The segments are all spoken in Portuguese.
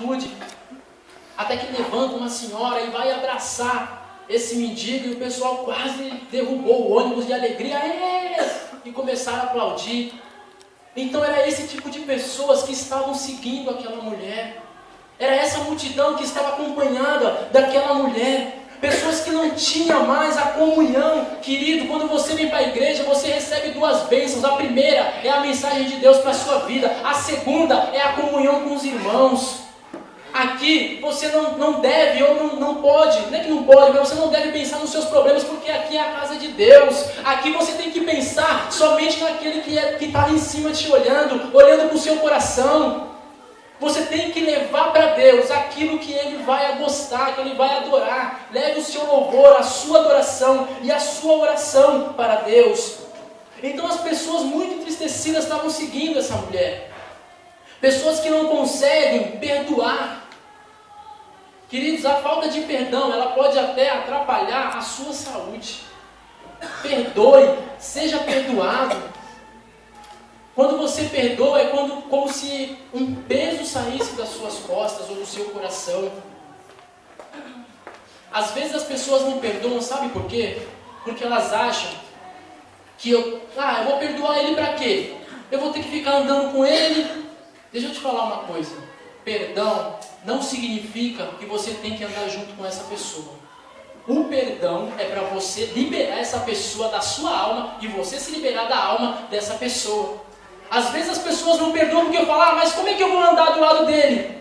atitude. Até que levanta uma senhora e vai abraçar esse mendigo e o pessoal quase derrubou o ônibus de alegria. E começaram a aplaudir. Então era esse tipo de pessoas que estavam seguindo aquela mulher. Era essa multidão que estava acompanhada daquela mulher. Pessoas que não tinham mais a comunhão. Querido, quando você vem para a igreja, você recebe duas bênçãos. A primeira é a mensagem de Deus para a sua vida. A segunda é a comunhão com os irmãos. Aqui você não deve ou não pode, não é que não pode, mas você não deve pensar nos seus problemas, porque aqui é a casa de Deus. Aqui você tem que pensar somente naquele que está em cima te olhando para o seu coração. Você tem que levar para Deus aquilo que Ele vai gostar, que Ele vai adorar. Leve o seu louvor, a sua adoração e a sua oração para Deus. Então as pessoas muito entristecidas estavam seguindo essa mulher. Pessoas que não conseguem perdoar. Queridos, a falta de perdão, ela pode até atrapalhar a sua saúde. Perdoe, seja perdoado. Quando você perdoa, é como se um peso saísse das suas costas ou do seu coração. Às vezes as pessoas não perdoam, sabe por quê? Porque elas acham que eu vou perdoar ele para quê? Eu vou ter que ficar andando com ele. Deixa eu te falar uma coisa. Perdão não significa que você tem que andar junto com essa pessoa. O perdão é para você liberar essa pessoa da sua alma e você se liberar da alma dessa pessoa. Às vezes as pessoas não perdoam porque eu falo, mas como é que eu vou andar do lado dele?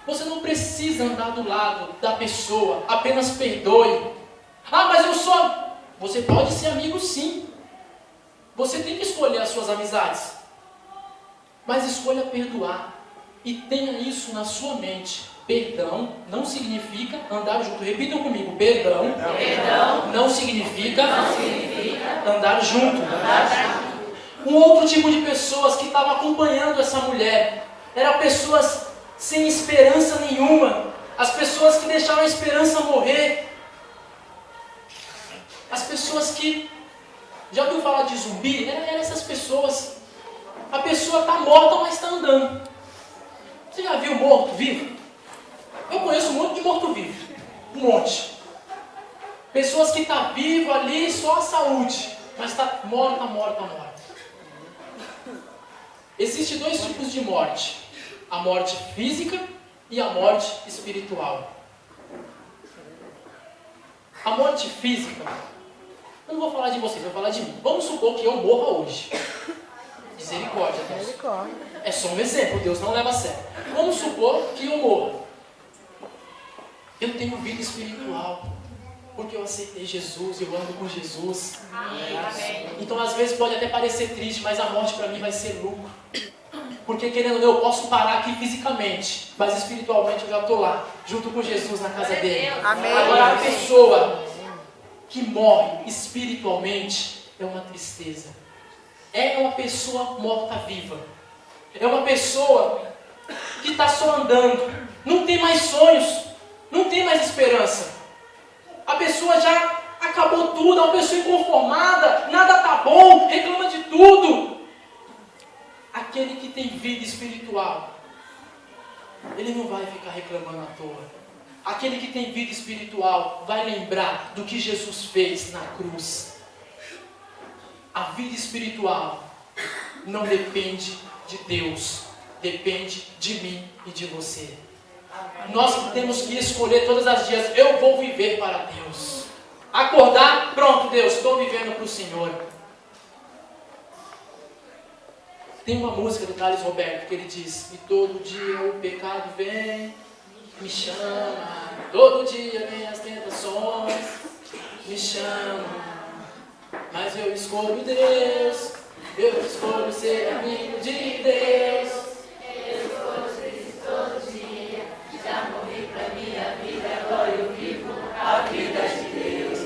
Você não precisa andar do lado da pessoa, apenas perdoe. Mas eu só... Você pode ser amigo sim. Você tem que escolher as suas amizades. Mas escolha perdoar. E tenha isso na sua mente. Perdão não significa andar junto. Repitam comigo. Perdão não significa andar junto. Um outro tipo de pessoas que estavam acompanhando essa mulher eram pessoas sem esperança nenhuma. As pessoas que deixaram a esperança morrer. As pessoas que... Já ouviu falar de zumbi? Eram essas pessoas. A pessoa está morta, mas está andando. Você já viu morto-vivo? Eu conheço um monte de morto-vivo. Um monte. Pessoas que estão vivas ali, só a saúde. Mas está morta. Existem dois tipos de morte. A morte física e a morte espiritual. A morte física... Eu não vou falar de vocês, eu vou falar de mim. Vamos supor que eu morra hoje. Misericórdia, Deus. É só um exemplo, Deus não leva a sério. Vamos supor que eu morra. Eu tenho vida espiritual. Porque eu aceitei Jesus, eu ando com Jesus. Amém. Então às vezes pode até parecer triste, mas a morte para mim vai ser lucro. Porque querendo ou não, eu posso parar aqui fisicamente, mas espiritualmente eu já estou lá, junto com Jesus na casa dele. Amém. Agora a pessoa que morre espiritualmente é uma tristeza. É uma pessoa morta-viva. É uma pessoa que está só andando. Não tem mais sonhos. Não tem mais esperança. A pessoa já acabou tudo. É uma pessoa inconformada. Nada está bom. Reclama de tudo. Aquele que tem vida espiritual, ele não vai ficar reclamando à toa. Aquele que tem vida espiritual vai lembrar do que Jesus fez na cruz. A vida espiritual não depende de Deus, depende de mim e de você. Nós temos que escolher todos os dias, eu vou viver para Deus. Acordar, pronto, Deus, estou vivendo para o Senhor. Tem uma música do Carlos Roberto que ele diz: e todo dia o pecado vem, me chama, todo dia vem as tentações, me chama, mas eu escolho Deus, eu escolho ser amigo de Deus, eu escolho Cristo todo dia, já morri pra minha vida, agora eu vivo a vida de Deus.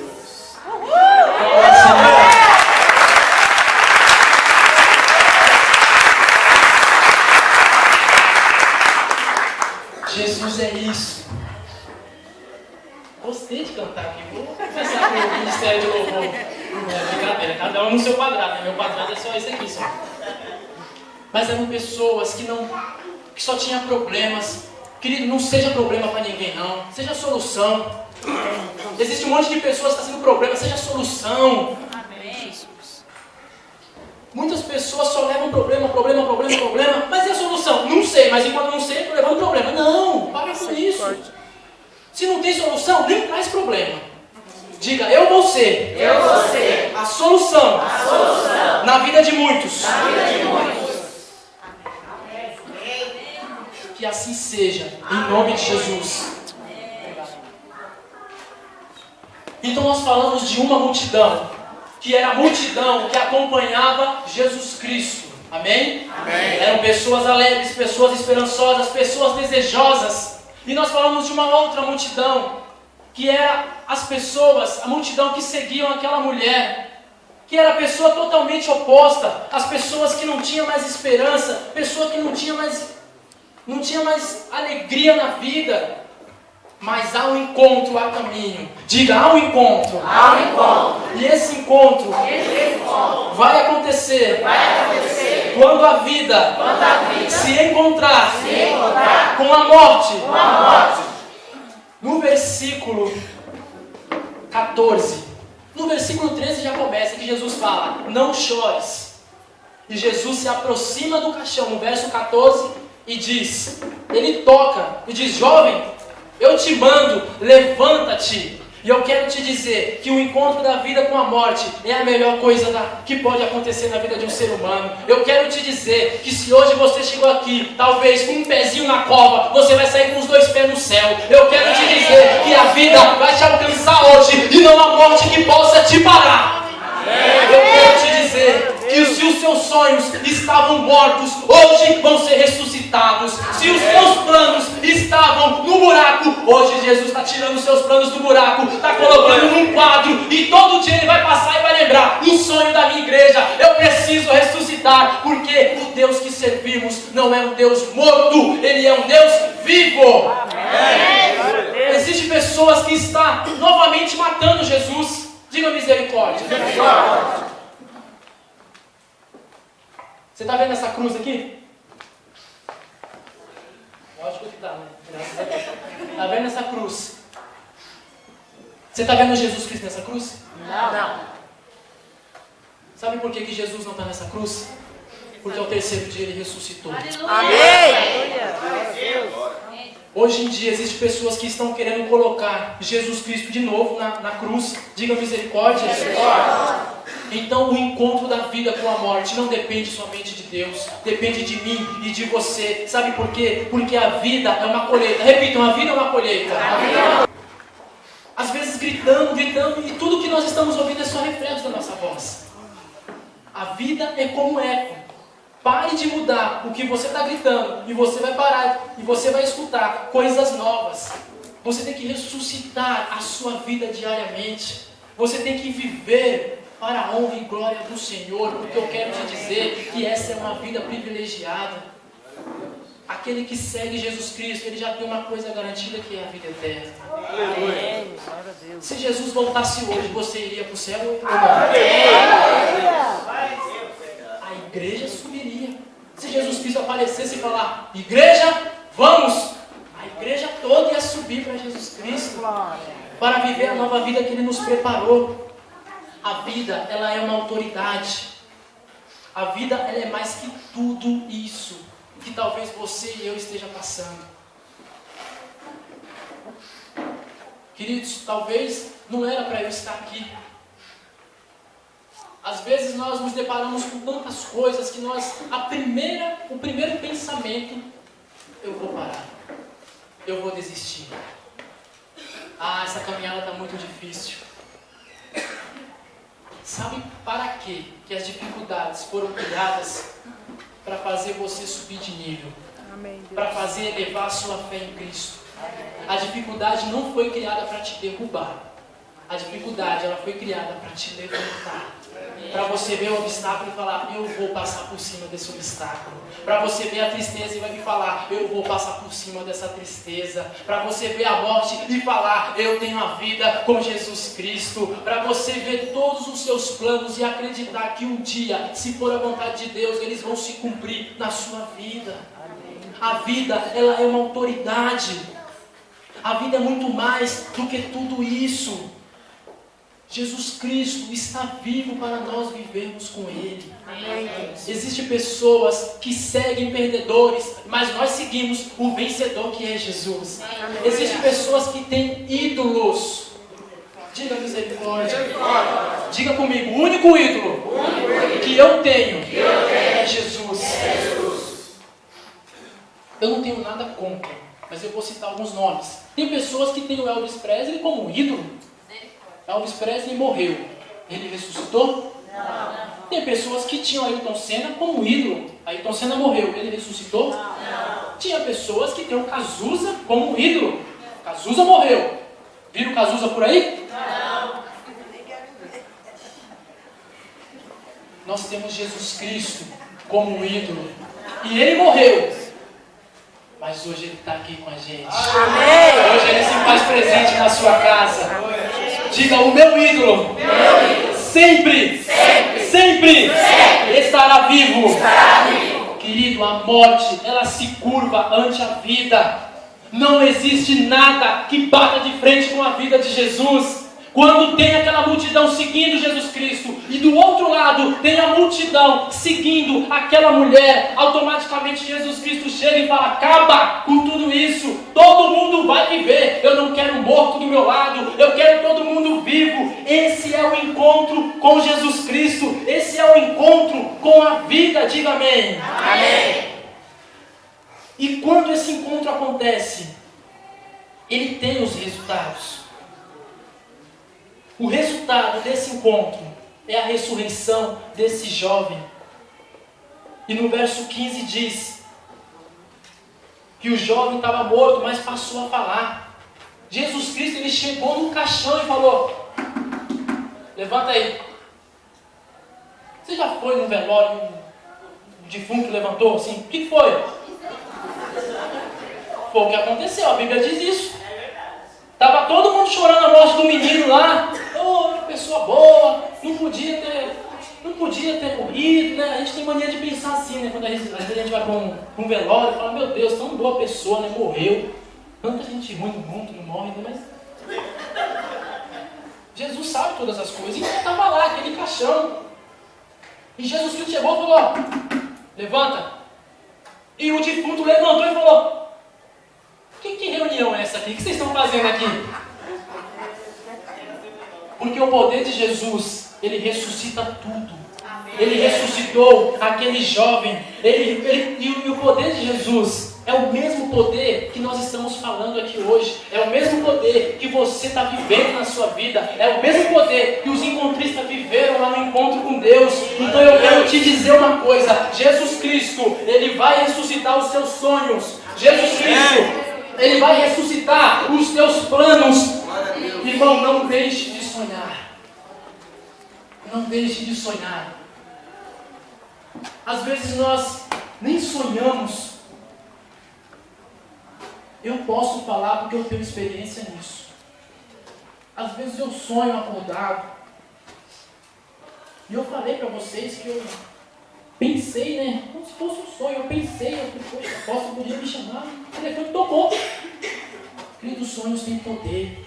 Jesus é isso. Gostei de cantar aqui. Vou começar com o ministério de louvor. Não é brincadeira, cada um no seu quadrado, né? Meu quadrado é só esse aqui só. Mas eram pessoas que só tinham problemas, Querido, não seja problema para ninguém não. Seja solução. Existe um monte de pessoas que estão sendo problema. Seja solução. Amém. Muitas pessoas só levam problema. Mas e a solução? Não sei, mas enquanto não sei, estou levando problema. Não, para com isso. Se não tem solução, nem traz problema. Diga, eu vou ser a solução na vida de muitos. Que assim seja, em nome de Jesus. Então nós falamos de uma multidão, que era a multidão que acompanhava Jesus Cristo. Amém? Amém. Eram pessoas alegres, pessoas esperançosas, pessoas desejosas. E nós falamos de uma outra multidão, que era as pessoas, a multidão que seguiam aquela mulher, que era a pessoa totalmente oposta, as pessoas que não tinham mais esperança, pessoa que não tinha mais alegria na vida. Mas há um encontro, há caminho. Diga, há um encontro. E esse encontro vai acontecer quando a vida se encontrar com a morte. No versículo 14, no versículo 13 já começa que Jesus fala, não chores. E Jesus se aproxima do caixão, no verso 14, e diz, ele toca e diz, jovem, eu te mando, levanta-te. E eu quero te dizer que o encontro da vida com a morte é a melhor coisa que pode acontecer na vida de um ser humano. Eu quero te dizer que se hoje você chegou aqui, talvez com um pezinho na cova, você vai sair com os 2 pés no céu. Eu quero te dizer que a vida vai te alcançar hoje e não a morte que possa te parar. Eu quero te dizer que se os seus sonhos estavam mortos, hoje vão ser ressuscitados. Se os seus planos estavam no buraco, hoje Jesus está tirando os seus planos do buraco, está colocando num quadro, e todo dia ele vai passar e vai lembrar, o sonho da minha igreja, eu preciso ressuscitar, porque o Deus que servimos não é um Deus morto, ele é um Deus vivo. Existem pessoas que estão novamente matando Jesus. Diga misericórdia. Você está vendo essa cruz aqui? Lógico que está, né? Graças a Deus. Está vendo essa cruz? Você está vendo Jesus Cristo nessa cruz? Não. Sabe por que Jesus não está nessa cruz? Porque ao terceiro dia ele ressuscitou. Amém. Hoje em dia existem pessoas que estão querendo colocar Jesus Cristo de novo na cruz. Diga misericórdia. Então o encontro da vida com a morte não depende somente de Deus, depende de mim e de você. Sabe por quê? Porque a vida é uma colheita. Repitam, a vida é uma colheita. Às vezes gritando, e tudo que nós estamos ouvindo é só reflexo da nossa voz. A vida é como eco. Pare de mudar o que você está gritando e você vai parar e você vai escutar coisas novas. Você tem que ressuscitar a sua vida diariamente. Você tem que viver para a honra e glória do Senhor, porque eu quero te dizer que essa é uma vida privilegiada. Aquele que segue Jesus Cristo, ele já tem uma coisa garantida, que é a vida eterna. Se Jesus voltasse hoje, você iria para o céu ou não? A igreja subiria. Se Jesus Cristo aparecesse e falar, igreja, vamos! A igreja toda ia subir para Jesus Cristo, para viver a nova vida que Ele nos preparou. A vida, ela é uma autoridade. A vida, ela é mais que tudo isso que talvez você e eu esteja passando. Queridos, talvez não era para eu estar aqui. Às vezes nós nos deparamos com tantas coisas que o primeiro pensamento, eu vou parar, eu vou desistir. Essa caminhada está muito difícil. Sabe para quê que as dificuldades foram criadas? Para fazer você subir de nível. Para fazer elevar a sua fé em Cristo. A dificuldade não foi criada para te derrubar. A dificuldade, ela foi criada para te levantar. Para você ver o obstáculo e falar, eu vou passar por cima desse obstáculo. Para você ver a tristeza e vai falar, eu vou passar por cima dessa tristeza. Para você ver a morte e falar, eu tenho a vida com Jesus Cristo. Para você ver todos os seus planos e acreditar que um dia, se for a vontade de Deus, eles vão se cumprir na sua vida. A vida, ela é uma autoridade. A vida é muito mais do que tudo isso. Jesus Cristo está vivo para nós vivermos com Ele. Existem pessoas que seguem perdedores, mas nós seguimos o vencedor que é Jesus. Existem pessoas que têm ídolos. Diga misericórdia. Diga comigo, o único ídolo que eu tenho é Jesus. Eu não tenho nada contra, mas eu vou citar alguns nomes. Tem pessoas que têm o Elvis Presley como ídolo. Elvis Presley morreu. Ele ressuscitou? Não. Tem pessoas que tinham Ayrton Senna como ídolo. Ayrton Senna morreu. Ele ressuscitou? Não. Tinha pessoas que têm o Cazuza como ídolo. Cazuza morreu. Viram Cazuza por aí? Não. Nós temos Jesus Cristo como ídolo. E Ele morreu. Mas hoje Ele está aqui com a gente. Amém. Hoje Ele se faz presente na sua casa. Diga, o meu ídolo, sempre estará vivo. Querido, a morte, ela se curva ante a vida. Não existe nada que bata de frente com a vida de Jesus. Quando tem aquela multidão seguindo Jesus Cristo e do outro lado tem a multidão seguindo aquela mulher, automaticamente Jesus Cristo chega e fala: acaba com tudo isso, todo mundo vai viver, eu não quero morto do meu lado, eu quero todo mundo vivo. Esse é o encontro com Jesus Cristo, esse é o encontro com a vida, diga amém. Amém. E quando esse encontro acontece, ele tem os resultados. O resultado desse encontro é a ressurreição desse jovem. E no verso 15 diz que o jovem estava morto, mas passou a falar. Jesus Cristo, ele chegou no caixão e falou: levanta aí. Você já foi no velório, um defunto levantou assim? O que foi? Foi o que aconteceu, a Bíblia diz isso. Estava todo mundo chorando a morte do menino lá. Oh, uma pessoa boa, não podia ter morrido, né? A gente tem mania de pensar assim, né? Quando às vezes a gente vai para um velório e fala: meu Deus, tão boa pessoa, né? Morreu. Tanta gente ruim no mundo, não morre, né? Mas Jesus sabe todas as coisas. E ele estava lá, aquele caixão. E Jesus Cristo chegou e falou: levanta. E o defunto levantou e falou: que reunião é essa aqui? O que vocês estão fazendo aqui? Porque o poder de Jesus, ele ressuscita tudo. Ele ressuscitou aquele jovem. E o poder de Jesus é o mesmo poder que nós estamos falando aqui hoje. É o mesmo poder que você está vivendo na sua vida. É o mesmo poder que os encontristas viveram lá no encontro com Deus. Então eu quero te dizer uma coisa: Jesus Cristo, ele vai ressuscitar os seus sonhos. Jesus Cristo, ele vai ressuscitar os teus planos. Irmão, não deixe de sonhar. Não deixe de sonhar. Às vezes nós nem sonhamos. Eu posso falar porque eu tenho experiência nisso. Às vezes eu sonho acordado. E eu falei para vocês que eu pensei, né? Como se fosse um sonho. Eu pensei, poxa, a apóstolo podia me chamar. O telefone tocou. Querido, os sonhos têm poder.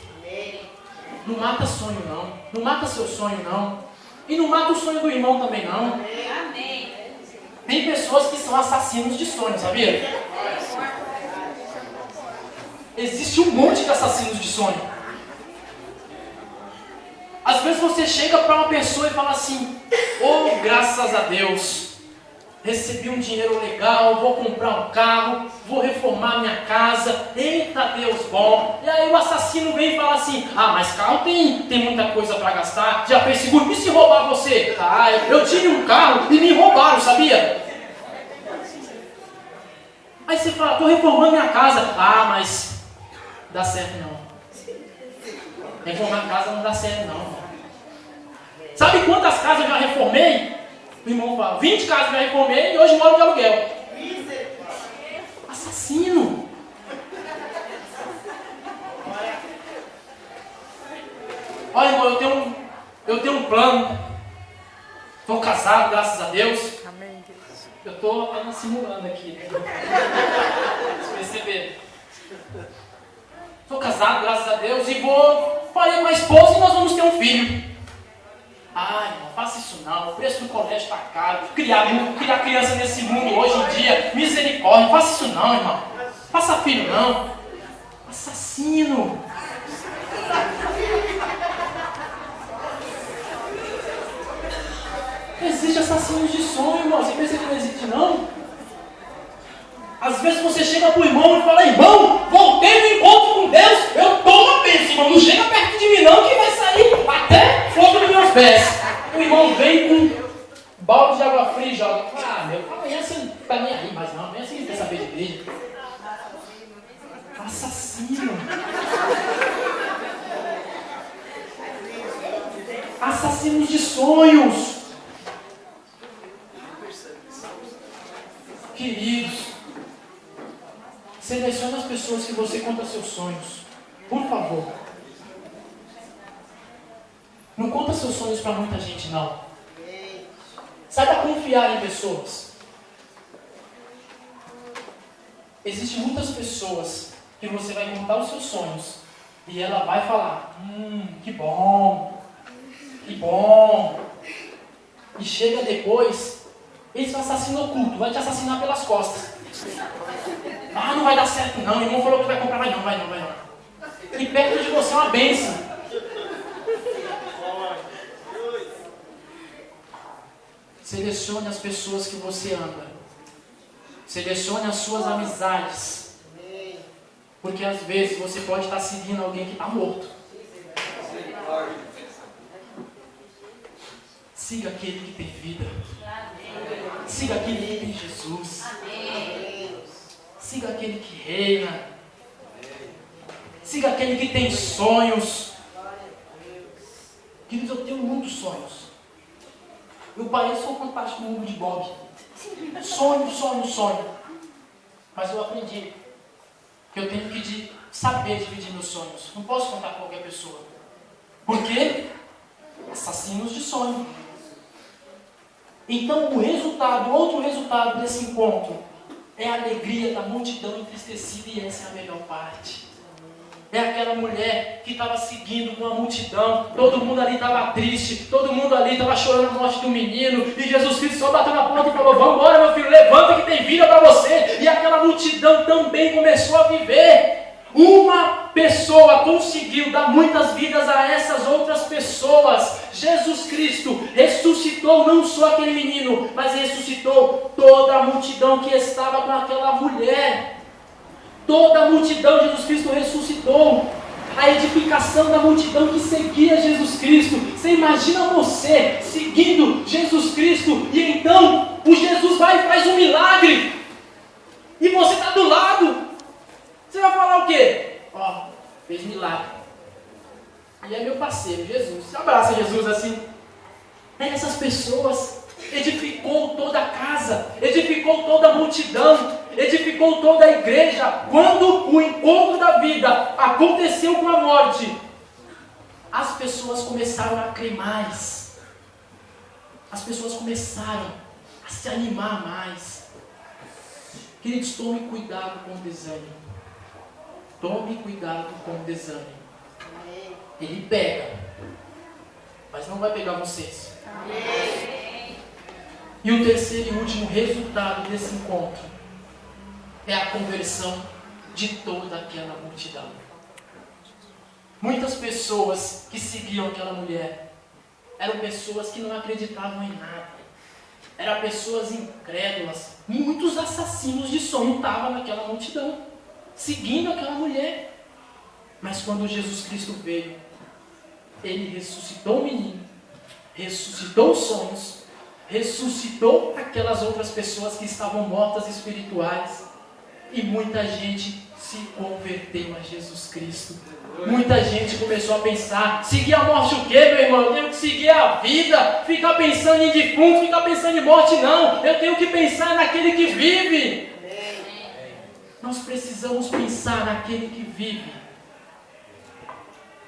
Não mata sonho, não. Não mata seu sonho, não. E não mata o sonho do irmão também, não. Amém. Tem pessoas que são assassinos de sonhos, sabia? Existe um monte de assassinos de sonho. Às vezes você chega para uma pessoa e fala assim: oh, graças a Deus, recebi um dinheiro legal, vou comprar um carro, vou reformar minha casa, eita Deus bom. E aí o assassino vem e fala assim: ah, mas carro tem muita coisa para gastar, já fez seguro, e se roubar você? Ah, eu tive um carro e me roubaram, sabia? Aí você fala: estou reformando minha casa. Ah, mas dá certo não. Reformar a casa não dá certo não. Sabe quantas casas eu já reformei? O irmão fala: 20 casas eu já reformei e hoje moro de aluguel. Assassino. Olha, irmão, eu tenho um plano. Estou casado, graças a Deus. Amém, Deus. Eu estou apenas simulando aqui. Vocês perceberam? Estou casado, graças a Deus, e falei com a esposa e nós vamos ter um filho. Ai, não faça isso não, o preço do colégio está caro. Criar criança nesse mundo hoje em dia, misericórdia, não faça isso não, irmão. Faça filho não. Assassino. Existe assassinos de sonho, irmão. Você pensa que não existe, não? Às vezes você chega pro irmão e fala: irmão, voltei no encontro com Deus, eu dou uma bênção, irmão. Não chega perto de mim, não, que vai sair até fogo dos meus pés. O irmão vem com um balde de água fria e joga. Ah, meu, amanhã você não tá nem aí, mas não, amanhã você não quer saber de igreja. Assassino. Assassinos de sonhos. Queridos, selecione as pessoas que você conta seus sonhos. Por favor. Não conta seus sonhos para muita gente, não. Saiba confiar em pessoas. Existem muitas pessoas que você vai contar os seus sonhos e ela vai falar: que bom, que bom. E chega depois, esse assassino oculto vai te assassinar pelas costas. Ah, não vai dar certo não, o irmão falou que vai comprar, vai não. E perto de você é uma bênção. Selecione as pessoas que você anda. Selecione as suas amizades. Porque às vezes você pode estar seguindo alguém que está morto. Siga aquele que tem vida. Siga aquele que tem Jesus. Siga aquele que reina. Siga aquele que tem sonhos. Queridos, eu tenho muitos sonhos. Eu pareço um fantástico mundo de Bob. Sonho. Mas eu aprendi que eu tenho que saber dividir meus sonhos. Não posso contar com qualquer pessoa. Por quê? Assassinos de sonho. Então outro resultado desse encontro é a alegria da multidão entristecida, e essa é a melhor parte. É aquela mulher que estava seguindo com a multidão, todo mundo ali estava triste, todo mundo ali estava chorando a morte do menino, e Jesus Cristo só bateu na porta e falou: vamos embora, meu filho, levanta que tem vida para você. E aquela multidão também começou a viver. Uma pessoa conseguiu dar muitas vidas a essas outras pessoas. Jesus Cristo ressuscitou não só aquele menino, mas ressuscitou toda a multidão que estava com aquela mulher. Toda a multidão Jesus Cristo ressuscitou. A edificação da multidão que seguia Jesus Cristo. Você imagina você seguindo Jesus Cristo, e então o Jesus vai e faz um milagre, e você está do lado. Você vai falar o quê? Ó, fez milagre. E é meu parceiro, Jesus. Você abraça Jesus assim. Essas pessoas edificou toda a casa, edificou toda a multidão, edificou toda a igreja. Quando o encontro da vida aconteceu com a morte, as pessoas começaram a crer mais. As pessoas começaram a se animar mais. Queridos, tome cuidado com o desânimo. Tome cuidado com o desânimo. Ele pega, mas não vai pegar vocês. E o terceiro e último resultado desse encontro é a conversão de toda aquela multidão. Muitas pessoas que seguiam aquela mulher eram pessoas que não acreditavam em nada. Eram pessoas incrédulas. Muitos assassinos de sonho estavam naquela multidão, seguindo aquela mulher. Mas quando Jesus Cristo veio, Ele ressuscitou o menino, ressuscitou os sonhos, ressuscitou aquelas outras pessoas que estavam mortas espirituais, e muita gente se converteu a Jesus Cristo. Muita gente começou a pensar: seguir a morte o quê, meu irmão? Eu tenho que seguir a vida. Ficar pensando em defunto, ficar pensando em morte, não. Eu tenho que pensar naquele que vive. Nós precisamos pensar naquele que vive.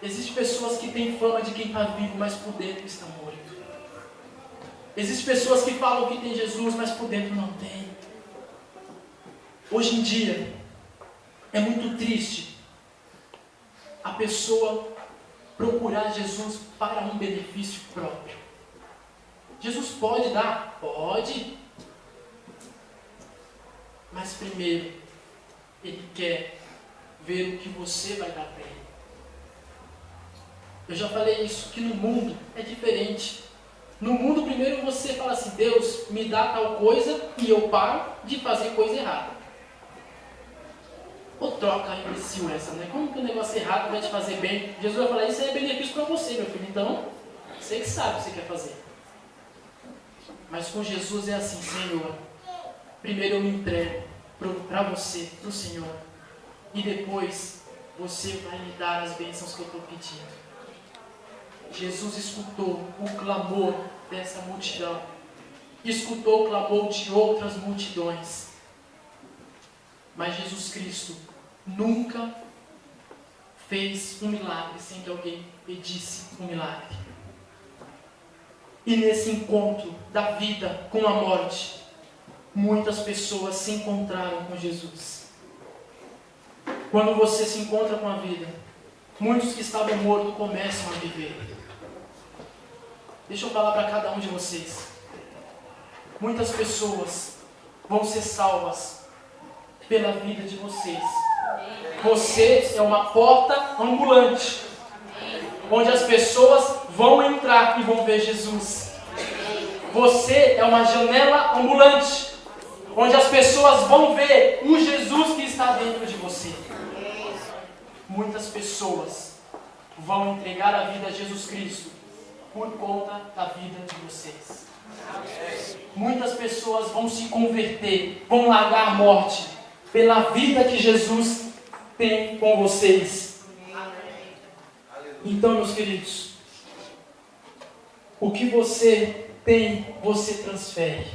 Existem pessoas que têm fama de quem está vivo, mas por dentro está morto. Existem pessoas que falam que tem Jesus, mas por dentro não tem. Hoje em dia, é muito triste a pessoa procurar Jesus para um benefício próprio. Jesus pode dar? Pode. Mas primeiro, Ele quer ver o que você vai dar para Ele. Eu já falei isso, que no mundo é diferente. No mundo, primeiro você fala assim, Deus, me dá tal coisa e eu paro de fazer coisa errada. Ou troca imbecil essa, né? Como que o negócio errado vai te fazer bem? Jesus vai falar, isso é benefício para você, meu filho. Então, você que sabe o que você quer fazer. Mas com Jesus é assim, Senhor, primeiro eu me entrego para você, para o Senhor. E depois, você vai me dar as bênçãos que eu estou pedindo. Jesus escutou o clamor dessa multidão. Escutou o clamor de outras multidões. Mas Jesus Cristo nunca fez um milagre sem que alguém pedisse um milagre. E nesse encontro da vida com a morte, muitas pessoas se encontraram com Jesus. Quando você se encontra com a vida, muitos que estavam mortos começam a viver. Deixa eu falar para cada um de vocês. Muitas pessoas vão ser salvas pela vida de vocês. Você é uma porta ambulante, onde as pessoas vão entrar e vão ver Jesus. Você é uma janela ambulante, onde as pessoas vão ver o Jesus que está dentro de você. Muitas pessoas vão entregar a vida a Jesus Cristo por conta da vida de vocês. Muitas pessoas vão se converter, vão largar a morte pela vida que Jesus tem com vocês. Então, meus queridos, o que você tem, você transfere.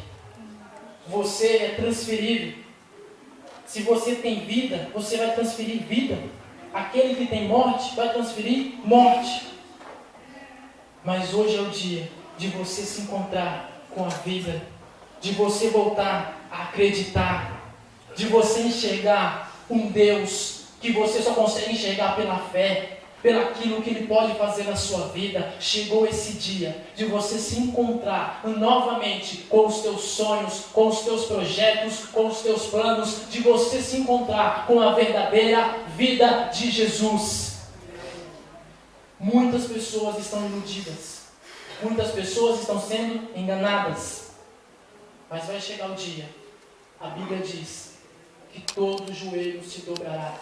Você é transferível. Se você tem vida, você vai transferir vida. Aquele que tem morte, vai transferir morte. Mas hoje é o dia de você se encontrar com a vida, de você voltar a acreditar, de você enxergar um Deus que você só consegue enxergar pela fé, pelaquilo que Ele pode fazer na sua vida. Chegou esse dia de você se encontrar novamente com os teus sonhos, com os teus projetos, com os teus planos, de você se encontrar com a verdadeira vida de Jesus. Muitas pessoas estão iludidas, muitas pessoas estão sendo enganadas, mas vai chegar o dia, a Bíblia diz, que todo joelho se dobrará,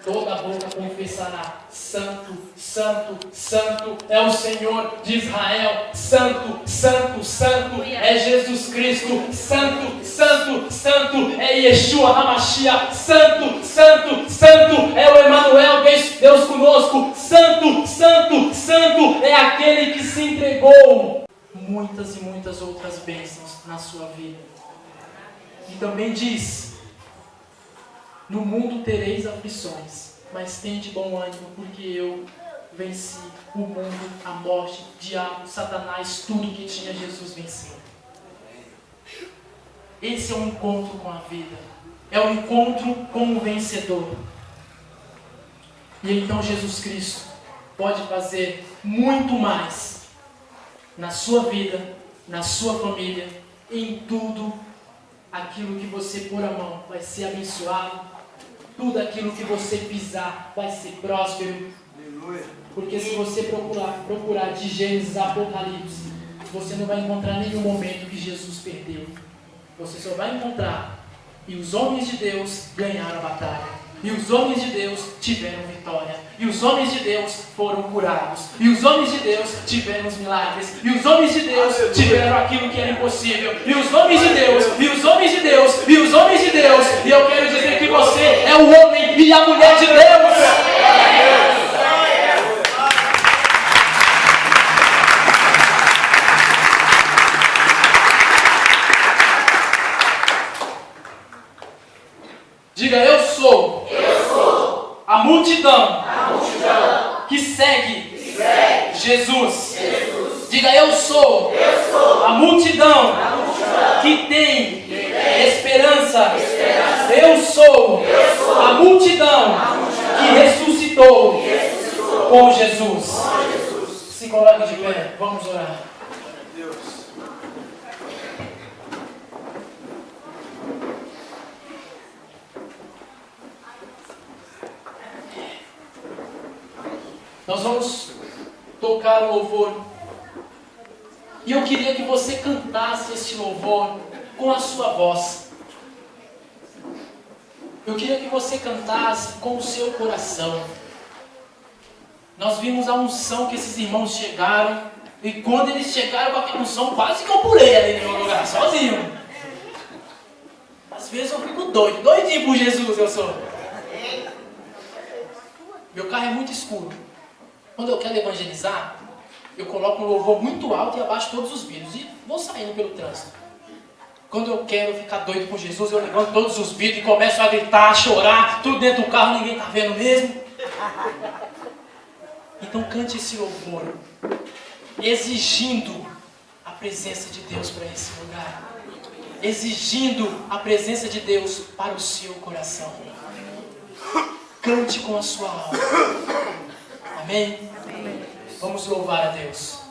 toda boca confessará, Santo, Santo, Santo é o Senhor de Israel, Santo, Santo, Santo é Jesus Cristo, Santo, Santo, Santo é Yeshua HaMashiach, Santo, Santo, Santo é o Emanuel, Deus conosco, Santo, Santo, Santo é aquele que se entregou. Muitas e muitas outras bênçãos na sua vida. E também diz, no mundo tereis aflições, mas tende bom ânimo, porque eu venci o mundo, a morte, o diabo, Satanás, tudo que tinha, Jesus venceu. Esse é um encontro com a vida, é um encontro com o vencedor. E então Jesus Cristo pode fazer muito mais na sua vida, na sua família, em tudo aquilo que você pôr a mão vai ser abençoado. Tudo aquilo que você pisar vai ser próspero. Porque se você procurar de Gênesis a Apocalipse, você não vai encontrar nenhum momento que Jesus perdeu. Você só vai encontrar e os homens de Deus ganharam a batalha. E os homens de Deus tiveram vitória. E os homens de Deus foram curados. E os homens de Deus tiveram os milagres. E os homens de Deus tiveram aquilo que era impossível. E os homens de Deus, e os homens de Deus, e os homens de Deus. E eu quero dizer que você é o homem e a mulher de Deus. Diga, eu sou a multidão que segue Jesus. Diga, eu sou a multidão que tem esperança. Eu sou a multidão que ressuscitou com Jesus. Se coloque de pé, vamos orar. Nós vamos tocar o louvor. E eu queria que você cantasse este louvor com a sua voz. Eu queria que você cantasse com o seu coração. Nós vimos a unção que esses irmãos chegaram. E quando eles chegaram com aquela unção, quase que eu pulei ali no meu lugar, sozinho. Às vezes eu fico doidinho por Jesus eu sou. Meu carro é muito escuro. Quando eu quero evangelizar, eu coloco um louvor muito alto e abaixo todos os vidros. E vou saindo pelo trânsito. Quando eu quero ficar doido por Jesus, eu levanto todos os vidros e começo a gritar, a chorar. Tudo dentro do carro, ninguém está vendo mesmo. Então cante esse louvor, exigindo a presença de Deus para esse lugar. Exigindo a presença de Deus para o seu coração. Cante com a sua alma. Amém? Vamos louvar a Deus.